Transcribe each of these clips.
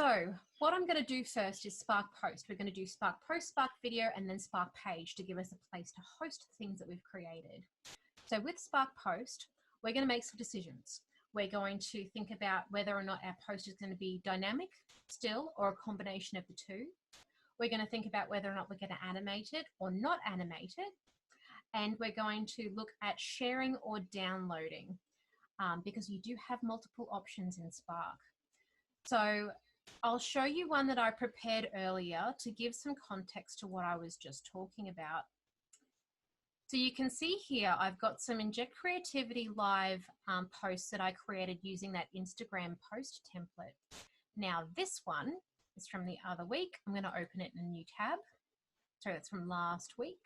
So what I'm going to do first is Spark Post. We're going to do Spark Post, Spark Video, and then Spark Page to give us a place to host things that we've created. So with Spark Post, we're going to make some decisions. We're going to think about whether or not our post is going to be dynamic still or a combination of the two. We're going to think about whether or not we're going to animate it or not animate it. And we're going to look at sharing or downloading because you do have multiple options in Spark. So I'll show you one that I prepared earlier to give some context to what I was just talking about. So you can see here, I've got some Inject Creativity Live posts that I created using that Instagram post template. Now this one is from the other week. I'm going to open it in a new tab. So that's from last week.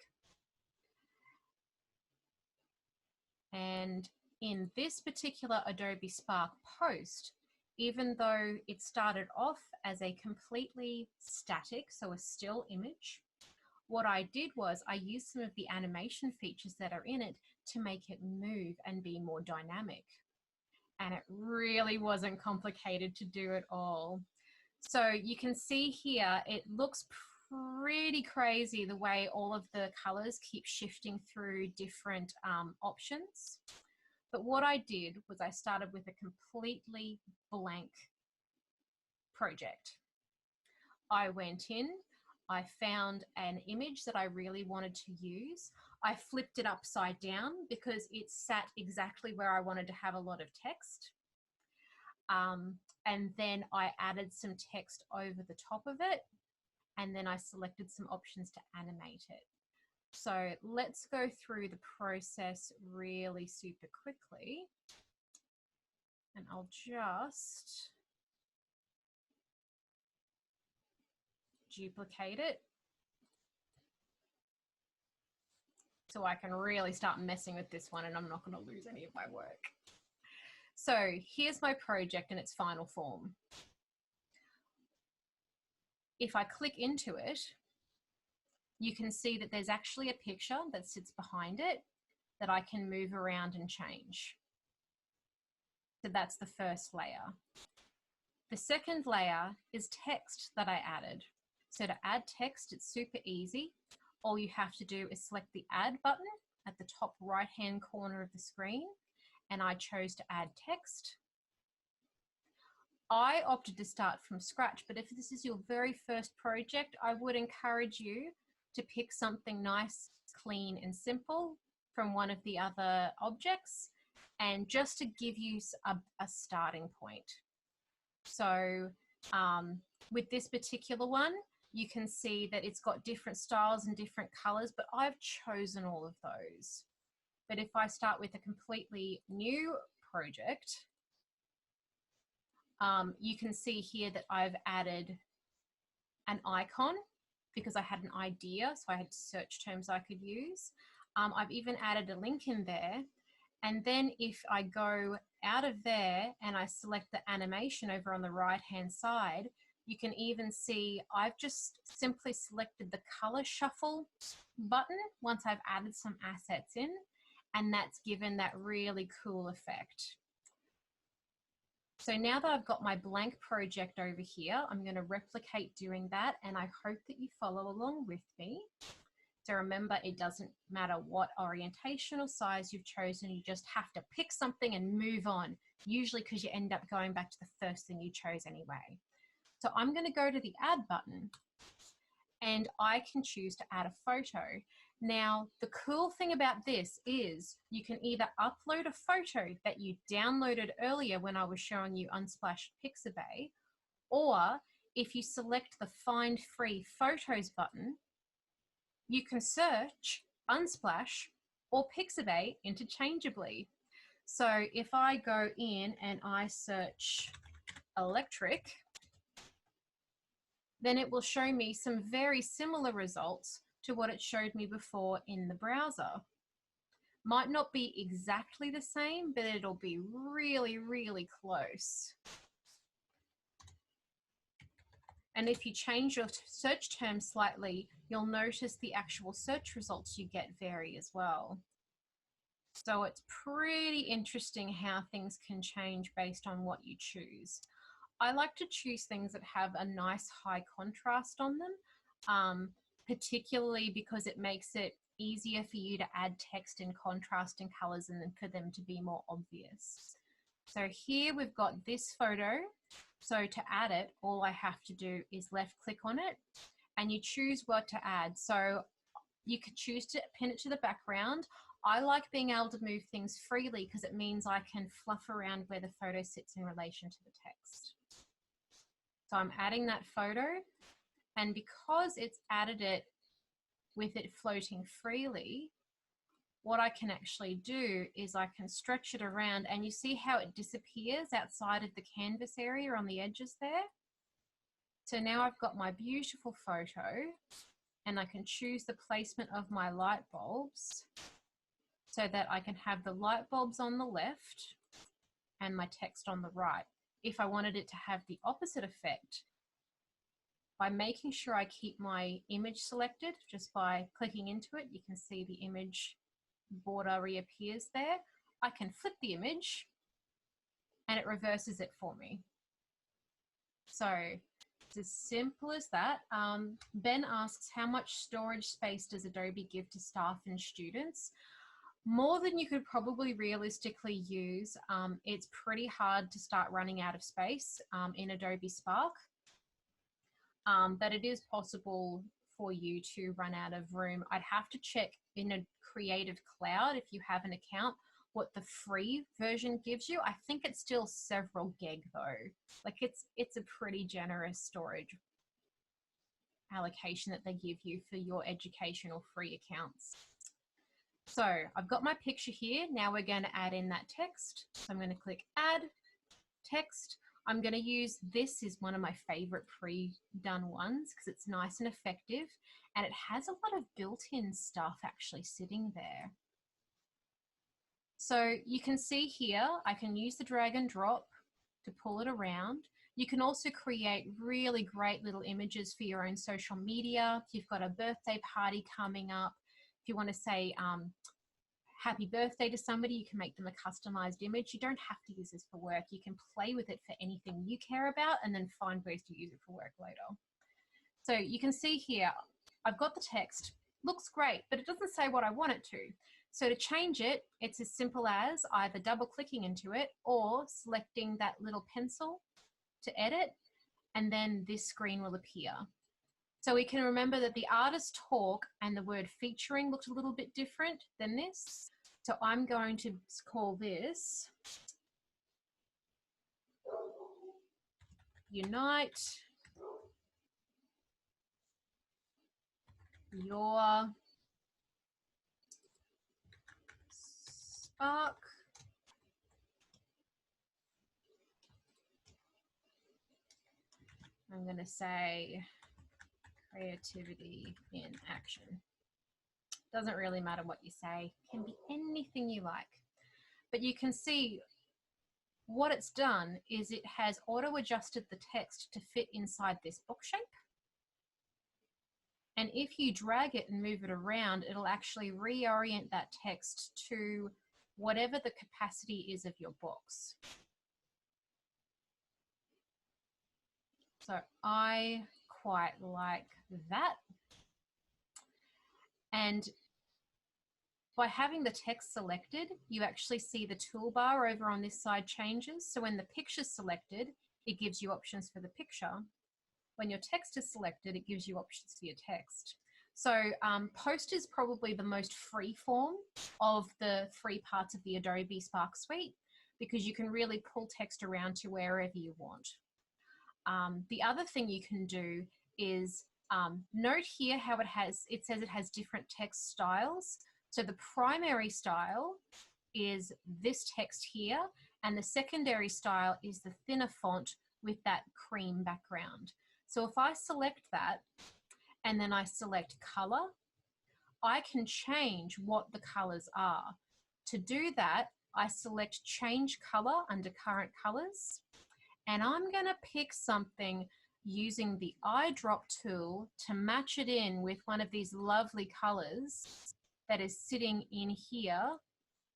And in this particular Adobe Spark post, even though it started off as a completely static, so a still image, what I did was I used some of the animation features that are in it to make it move and be more dynamic. And it really wasn't complicated to do it all. So you can see here, it looks pretty crazy the way all of the colors keep shifting through different options. But what I did was I started with a completely blank project. I went in, I found an image that I really wanted to use. I flipped it upside down because it sat exactly where I wanted to have a lot of text. And then I added some text over the top of it. And then I selected some options to animate it. So let's go through the process really super quickly. And I'll just duplicate it so I can really start messing with this one and I'm not going to lose any of my work. So here's my project in its final form. If I click into it, you can see that there's actually a picture that sits behind it that I can move around and change. So that's the first layer. The second layer is text that I added. So to add text, it's super easy. All you have to do is select the Add button at the top right-hand corner of the screen, and I chose to add text. I opted to start from scratch, but if this is your very first project, I would encourage you to pick something nice, clean, and simple from one of the other objects, and just to give you a starting point. So with this particular one, you can see that it's got different styles and different colors, but I've chosen all of those. But if I start with a completely new project, you can see here that I've added an icon because I had an idea, so I had search terms I could use. I've even added a link in there. And then if I go out of there and I select the animation over on the right-hand side, you can even see I've just simply selected the color shuffle button once I've added some assets in, and that's given that really cool effect. So now that I've got my blank project over here, I'm going to replicate doing that, and I hope that you follow along with me. So remember, it doesn't matter what orientation or size you've chosen, you just have to pick something and move on, usually because you end up going back to the first thing you chose anyway. So I'm going to go to the Add button, and I can choose to add a photo. Now, the cool thing about this is you can either upload a photo that you downloaded earlier when I was showing you Unsplash Pixabay, or if you select the Find Free Photos button, you can search Unsplash or Pixabay interchangeably. So if I go in and I search electric, then it will show me some very similar results to what it showed me before in the browser. Might not be exactly the same, but it'll be really, really close. And if you change your search term slightly, you'll notice the actual search results you get vary as well. So it's pretty interesting how things can change based on what you choose. I like to choose things that have a nice high contrast on them, particularly because it makes it easier for you to add text in contrasting colors and then for them to be more obvious. So here we've got this photo. So to add it, all I have to do is left click on it and you choose what to add. So you could choose to pin it to the background. I like being able to move things freely because it means I can fluff around where the photo sits in relation to the text. So I'm adding that photo, and because it's added it with it floating freely, what I can actually do is I can stretch it around, and you see how it disappears outside of the canvas area on the edges there. So now I've got my beautiful photo, and I can choose the placement of my light bulbs so that I can have the light bulbs on the left and my text on the right. If I wanted it to have the opposite effect, by making sure I keep my image selected, just by clicking into it, you can see the image border reappears there. I can flip the image and it reverses it for me. So it's as simple as that. Ben asks, how much storage space does Adobe give to staff and students? More than you could probably realistically use. It's pretty hard to start running out of space in Adobe Spark, but it is possible for you to run out of room. I'd have to check in a Creative Cloud, if you have an account, what the free version gives you. I think it's still several gig though. Like it's a pretty generous storage allocation that they give you for your educational free accounts. So I've got my picture here. Now we're going to add in that text. So I'm going to click add text. I'm going to use, this is one of my favorite pre-done ones because it's nice and effective and it has a lot of built-in stuff actually sitting there. So you can see here, I can use the drag and drop to pull it around. You can also create really great little images for your own social media. If you've got a birthday party coming up, if you want to say happy birthday to somebody, you can make them a customized image. You don't have to use this for work. You can play with it for anything you care about and then find ways to use it for work later. So you can see here, I've got the text, looks great, but it doesn't say what I want it to. So to change it, it's as simple as either double clicking into it or selecting that little pencil to edit, and then this screen will appear. So we can remember that the artist talk and the word featuring looked a little bit different than this. So I'm going to call this Unite Your Spark I'm going to say creativity in action. Doesn't really matter what you say, can be anything you like. But you can see what it's done is it has auto-adjusted the text to fit inside this book shape. And if you drag it and move it around, it'll actually reorient that text to whatever the capacity is of your books. So I quite like that. And by having the text selected, you actually see the toolbar over on this side changes. So when the picture's selected, it gives you options for the picture. When your text is selected, it gives you options for your text. So Post is probably the most free form of the free parts of the Adobe Spark suite because you can really pull text around to wherever you want. The other thing you can do is note here how it says it has different text styles. So the primary style is this text here, and the secondary style is the thinner font with that cream background. So if I select that and then I select color, I can change what the colors are. To do that, I select change color under current colors, and I'm going to pick something using the Eyedropper Tool to match it in with one of these lovely colors that is sitting in here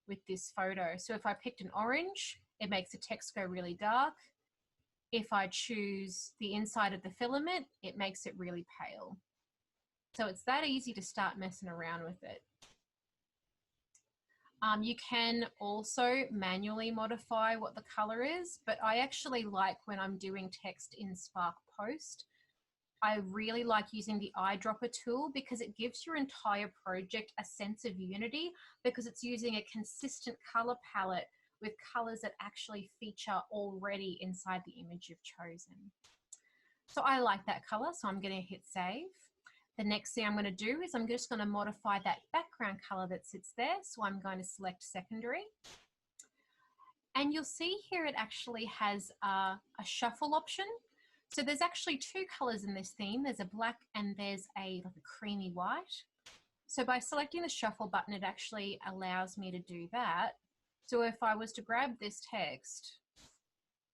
with this photo. So if I picked an orange, it makes the text go really dark. If I choose the inside of the filament, it makes it really pale. So it's that easy to start messing around with it. You can also manually modify what the color is, but I actually like when I'm doing text in Spark Post, I really like using the Eyedropper tool because it gives your entire project a sense of unity because it's using a consistent color palette with colors that actually feature already inside the image you've chosen. So I like that color, so I'm going to hit save. The next thing I'm going to do is I'm just going to modify that background color that sits there. So I'm going to select secondary. And you'll see here it actually has a shuffle option. So there's actually two colors in this theme. There's a black and there's like a creamy white. So by selecting the shuffle button, it actually allows me to do that. So if I was to grab this text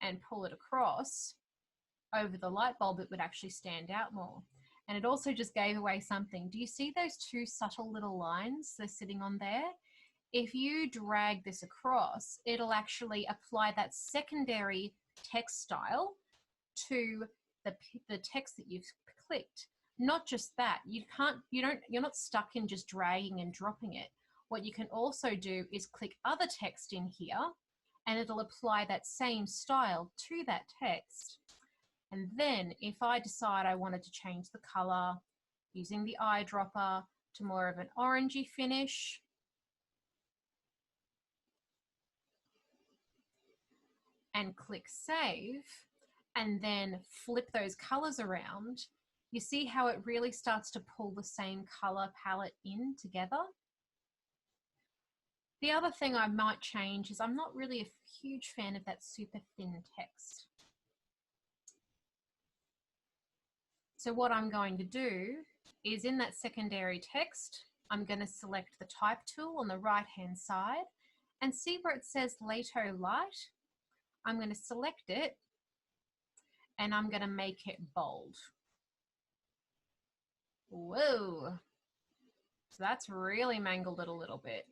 and pull it across over the light bulb, it would actually stand out more. And it also just gave away something. Do you see those two subtle little lines they're sitting on there? If you drag this across, it'll actually apply that secondary text style to the text that you've clicked. Not just that, you're not stuck in just dragging and dropping it. What you can also do is click other text in here and it'll apply that same style to that text. And then if I decide I wanted to change the color using the eyedropper to more of an orangey finish, and click save, and then flip those colors around, you see how it really starts to pull the same color palette in together. The other thing I might change is I'm not really a huge fan of that super thin text. So what I'm going to do is in that secondary text, I'm going to select the type tool on the right-hand side and see where it says Lato Light. I'm going to select it and I'm going to make it bold. Whoa. So that's really mangled it a little bit.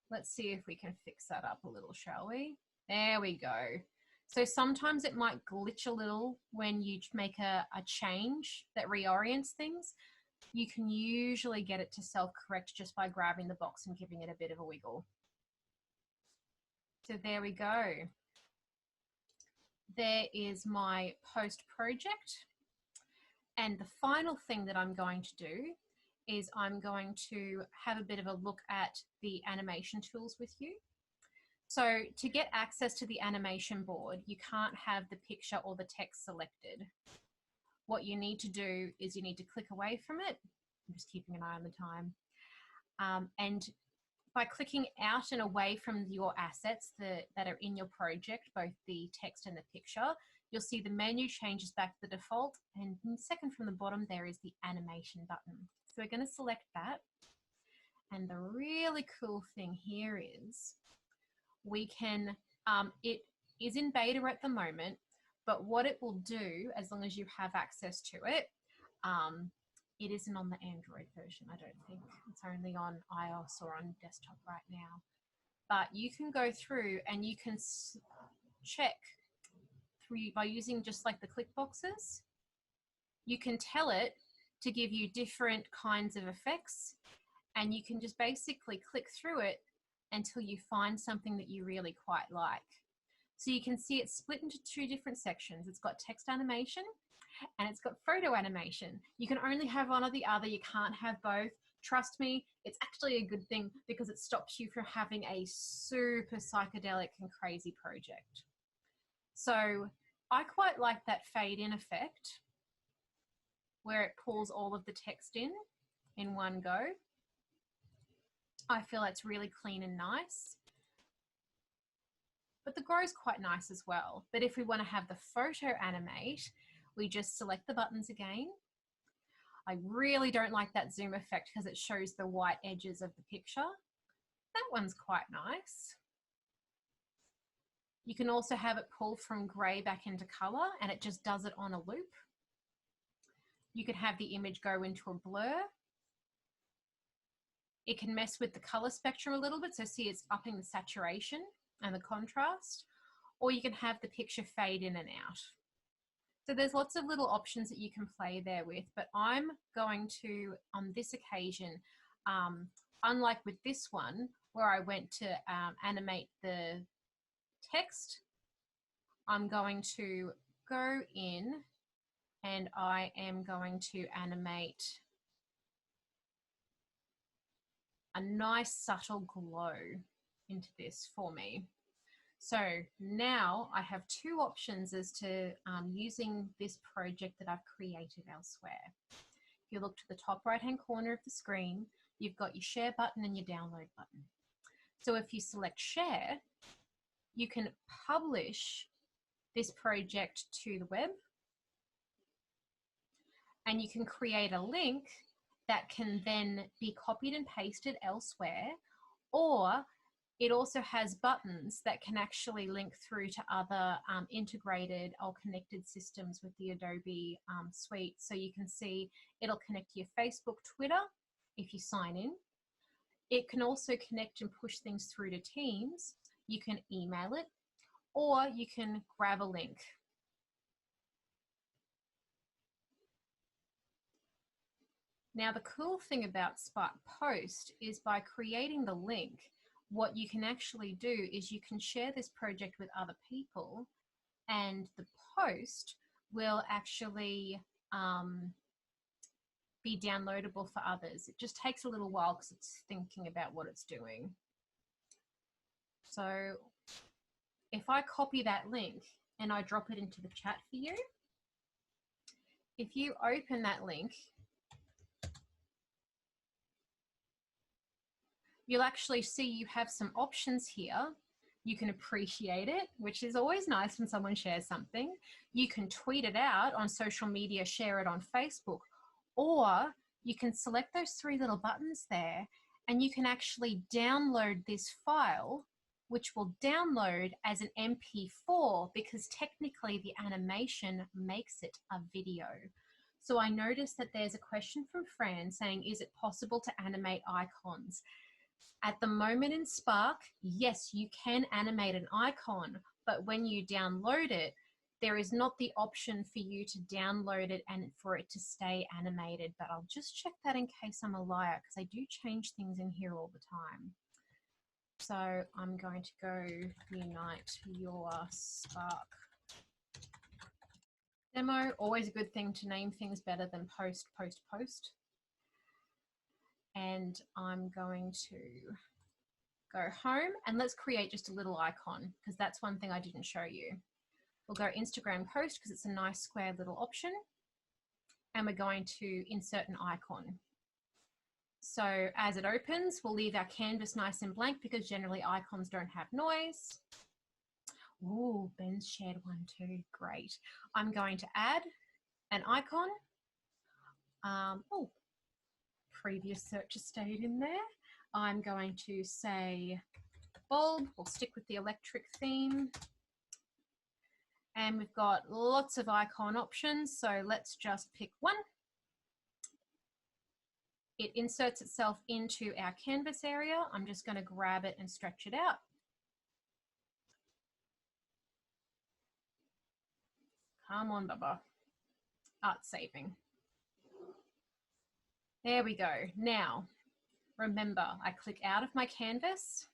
Let's see if we can fix that up a little, shall we? There we go. So sometimes it might glitch a little when you make a change that reorients things. You can usually get it to self-correct just by grabbing the box and giving it a bit of a wiggle. So there we go. There is my post project. And the final thing that I'm going to do is I'm going to have a bit of a look at the animation tools with you. So to get access to the animation board, you can't have the picture or the text selected. What you need to do is you need to click away from it. I'm just keeping an eye on the time. And by clicking out and away from your assets that are in your project, both the text and the picture, you'll see the menu changes back to the default. And second from the bottom, there is the animation button. So we're going to select that. And the really cool thing here is we can, it is in beta at the moment, but what it will do, as long as you have access to it, it isn't on the Android version, I don't think. It's only on iOS or on desktop right now. But you can go through and you can check through by using just like the click boxes. You can tell it to give you different kinds of effects, and you can just basically click through it until you find something that you really quite like. So you can see it's split into two different sections. It's got text animation and it's got photo animation. You can only have one or the other. You can't have both. Trust me, it's actually a good thing because it stops you from having a super psychedelic and crazy project. So I quite like that fade in effect where it pulls all of the text in one go. I feel it's really clean and nice. But the grow is quite nice as well. But if we want to have the photo animate, we just select the buttons again. I really don't like that zoom effect because it shows the white edges of the picture. That one's quite nice. You can also have it pull from grey back into colour and it just does it on a loop. You could have the image go into a blur. It can mess with the colour spectrum a little bit, so see it's upping the saturation and the contrast, or you can have the picture fade in and out. So there's lots of little options that you can play there with, but I'm going to, on this occasion, unlike with this one, where I went to animate the text, I'm going to go in and I am going to animate a nice subtle glow into this for me. So now I have two options as to using this project that I've created elsewhere. If you look to the top right hand corner of the screen, you've got your share button and your download button. So if you select share, you can publish this project to the web, and you can create a link that can then be copied and pasted elsewhere, or it also has buttons that can actually link through to other integrated or connected systems with the Adobe suite. So you can see it'll connect to your Facebook, Twitter, if you sign in. It can also connect and push things through to Teams. You can email it, or you can grab a link. Now, the cool thing about Spark Post is by creating the link, what you can actually do is you can share this project with other people, and the post will actually be downloadable for others. It just takes a little while because it's thinking about what it's doing. So if I copy that link and I drop it into the chat for you, if you open that link, you'll actually see you have some options here. You can appreciate it, which is always nice when someone shares something. You can tweet it out on social media, share it on Facebook, or you can select those three little buttons there and you can actually download this file, which will download as an MP4 because technically the animation makes it a video. So I noticed that there's a question from Fran saying, is it possible to animate icons? At the moment in Spark, yes, you can animate an icon, but when you download it, there is not the option for you to download it and for it to stay animated. But I'll just check that in case I'm a liar, because I do change things in here all the time. So I'm going to go Unite Your Spark Demo. Always a good thing to name things better than post, post, post. And I'm going to go home and let's create just a little icon, because that's one thing I didn't show you. We'll go Instagram post because it's a nice square little option, and we're going to insert an icon. So as it opens, we'll leave our canvas nice and blank because generally icons don't have noise. Ooh, Ben's shared one too, great. I'm going to add an icon. Oh, previous search has stayed in there. I'm going to say bulb. We'll stick with the electric theme. And we've got lots of icon options, so let's just pick one. It inserts itself into our canvas area. I'm just going to grab it and stretch it out. Come on, Bubba. Art saving. There we go. Now, remember, I click out of my canvas,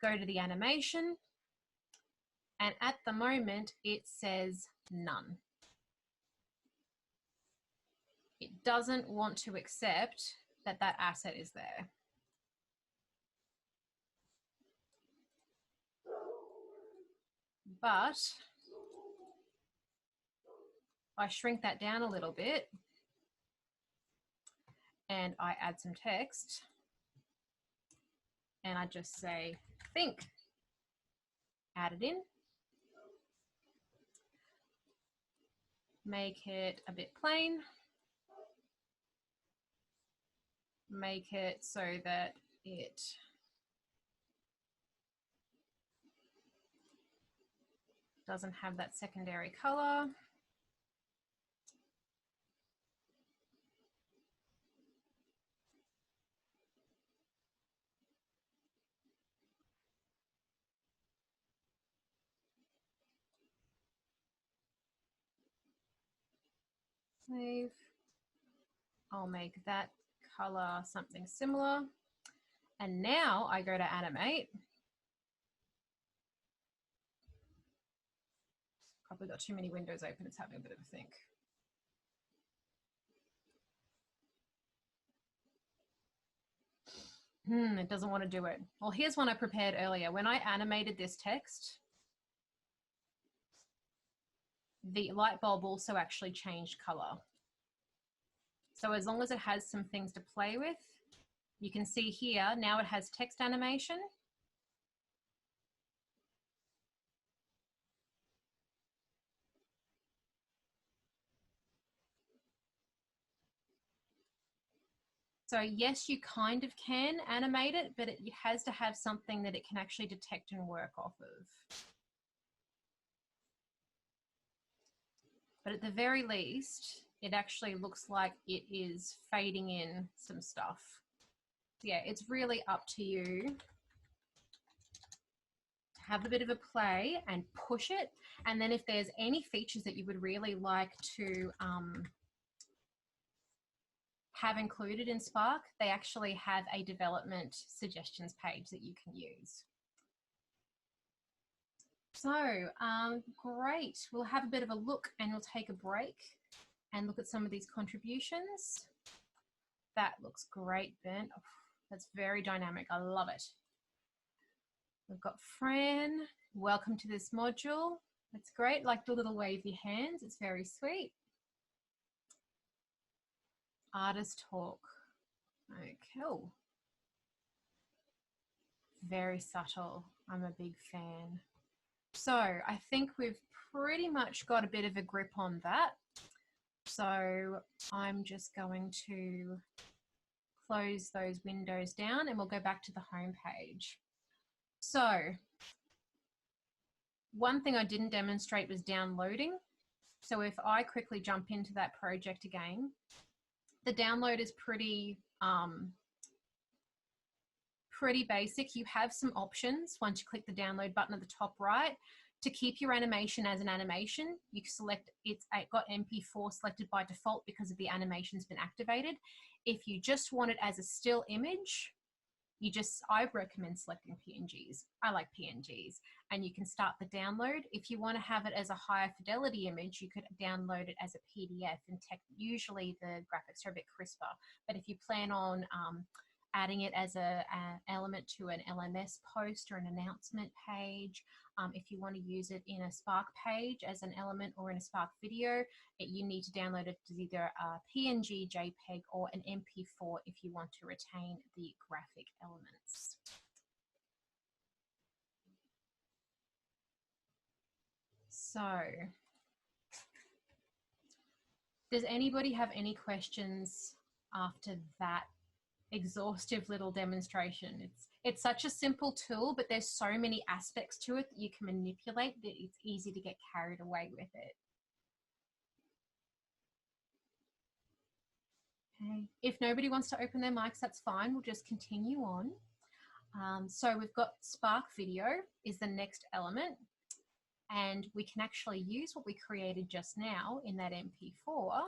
go to the animation, and at the moment it says none. It doesn't want to accept that that asset is there. But I shrink that down a little bit and I add some text and I just say think, add it in, make it a bit plain, make it so that it doesn't have that secondary color. Save. I'll make that color something similar. And now I go to Animate. Probably got too many windows open. It's having a bit of a think. It doesn't want to do it. Well, here's one I prepared earlier. When I animated this text, the light bulb also actually changed color. So as long as it has some things to play with, you can see here, now it has text animation. So yes, you kind of can animate it, but it has to have something that it can actually detect and work off of. But at the very least, it actually looks like it is fading in some stuff. Yeah, it's really up to you to have a bit of a play and push it. And then if there's any features that you would really like to have included in Spark, they actually have a development suggestions page that you can use. So great, we'll have a bit of a look and we'll take a break and look at some of these contributions. That looks great, Ben. Oh, that's very dynamic, I love it. We've got Fran, welcome to this module. That's great, like the little wavy hands, it's very sweet. Artist talk. Okay, cool. Very subtle. I'm a big fan. So I think we've pretty much got a bit of a grip on that. So I'm just going to close those windows down and we'll go back to the home page. So one thing I didn't demonstrate was downloading. So if I quickly jump into that project again, the download is pretty basic. You have some options once you click the download button at the top right. To keep your animation as an animation, you select it's got MP4 selected by default because of the animation's been activated. If you just want it as a still image, I recommend selecting PNGs. I like PNGs, and you can start the download. If you want to have it as a higher fidelity image, you could download it as a PDF, and usually the graphics are a bit crisper. But if you plan on adding it as an element to an LMS post or an announcement page, if you want to use it in a Spark page as an element or in a Spark video, you need to download it as either a PNG, JPEG, or an MP4 if you want to retain the graphic elements. So, does anybody have any questions after that exhaustive little demonstration? It's such a simple tool, but there's so many aspects to it that you can manipulate that it's easy to get carried away with it. Okay. If nobody wants to open their mics, that's fine. We'll just continue on. So we've got Spark Video is the next element, and we can actually use what we created just now in that MP4.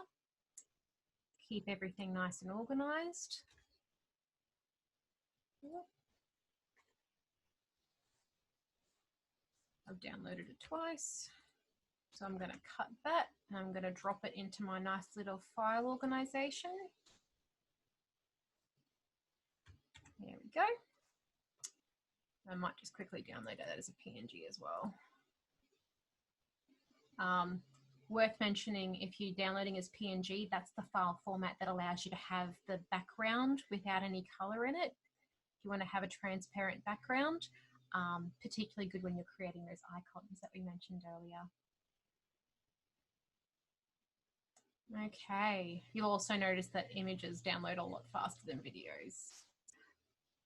Keep everything nice and organized. I've downloaded it twice. So I'm going to cut that and I'm going to drop it into my nice little file organization. There we go. I might just quickly download that as a PNG as well. Worth mentioning, if you're downloading as PNG, that's the file format that allows you to have the background without any color in it. If you want to have a transparent background, particularly good when you're creating those icons that we mentioned earlier. Okay, you'll also notice that images download a lot faster than videos.